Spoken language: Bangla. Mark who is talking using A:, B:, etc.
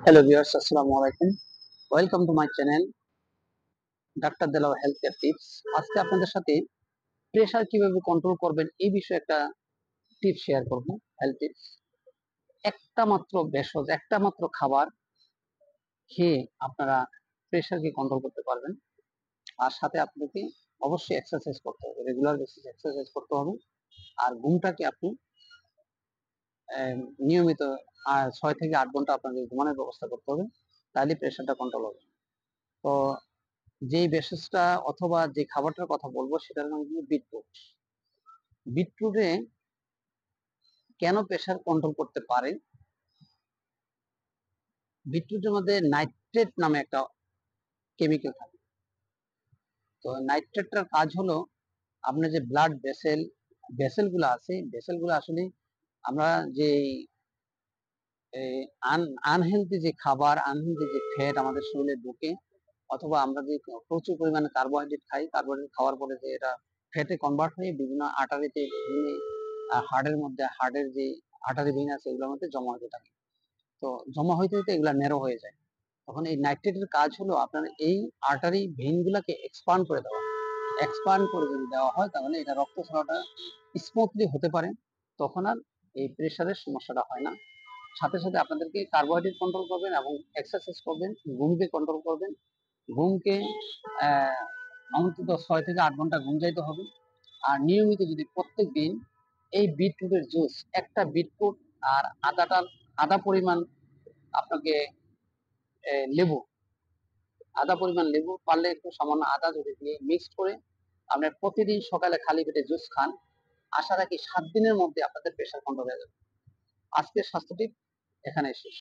A: হ্যালো ভিউয়ার্স, আসসালামু আলাইকুম। Welcome to my channel doctor Delwar health care tips. আজকে আপনাদের সাথে প্রেসার কিভাবে কন্ট্রোল করবেন এই বিষয়ে একটা টিপস শেয়ার করব। হেলথ টিপস, একটা মাত্র ভেষজ, একটা মাত্র খাবার খেয়ে আপনারা প্রেসারকে কন্ট্রোল করতে পারবেন। আর সাথে আপনাকে অবশ্যই এক্সারসাইজ করতে হবে, রেগুলার বেসিস এক্সারসাইজ করতে হবে। আর ঘুমটাকে আপনি নিয়মিত 6 থেকে 8 ঘন্টা আপনাকে ঘুমানোর ব্যবস্থা করতে হবে, তাহলে প্রেসারটা কন্ট্রোল হবে। তো যেই ভেষজটা অথবা যে খাবারটার কথা বলবো সেটার নাম হলো বিটরুট। বিটরুটে কেন প্রেসার কন্ট্রোল করতে পারে? বিটরুটের মধ্যে নাইট্রেট নামে একটা কেমিক্যাল থাকে। তো নাইট্রেটটার কাজ হলো আপনার যে ব্লাড ভেসেল গুলো আছে, ভেসেল গুলো আসলে আমরা যে আনহেলদি যে খাবার, আনহেলদি যে ফ্যাট আমাদের শরীরে ঢুকে, অথবা আমরা যে প্রচুর পরিমাণে কার্বোহাইড্রেট খাই, কার্বোহাইড্রেট খাওয়ার পরে যে এটা ফ্যাটে কনভার্ট হয়ে বিভিন্ন আর্টারিতে, ভেইনে, হার্টের মধ্যে, হার্টের যে আর্টারি ভেইন আছে এগুলোর মধ্যে জমা হতে থাকে। তো জমা হইতে হইতে এগুলা ন্যারো হয়ে যায়। তখন এই নাইট্রেটের কাজ হলো আপনার এই আর্টারি ভেইন গুলাকে এক্সপান্ড করে দেওয়া। এক্সপান্ড করে যদি দেওয়া হয় তাহলে এটা রক্ত চলাচলটা স্মুথলি হতে পারে। তখন আর এই প্রেসারের সমস্যাটা হয় না। সাথে সাথে আপনাদেরকে কার্বোহাইড্রেট কন্ট্রোল করবেন এবং এক্সারসাইজ করবেন, ঘুমকে কন্ট্রোল করবেন। ঘুমকে অন্তত 6 থেকে 8 ঘন্টা ঘুম যাইতে হবে। আর নিয়মিত যদি প্রত্যেক দিন এই বিটরুটের জুস, একটা বিটরুট আর আদা পরিমাণ আপনাকে লেবু, আদা পরিমাণ লেবু, পারলে একটু সামান্য আদা যদি দিয়ে মিক্সড করে আপনি প্রতিদিন সকালে খালি পেটে জুস খান, আশা রাখি 7 দিনের মধ্যে আপনাদের প্রেশার কন্ট্রোল হয়ে যাবে। আজকের স্বাস্থ্য টিপ এখানে শেষ।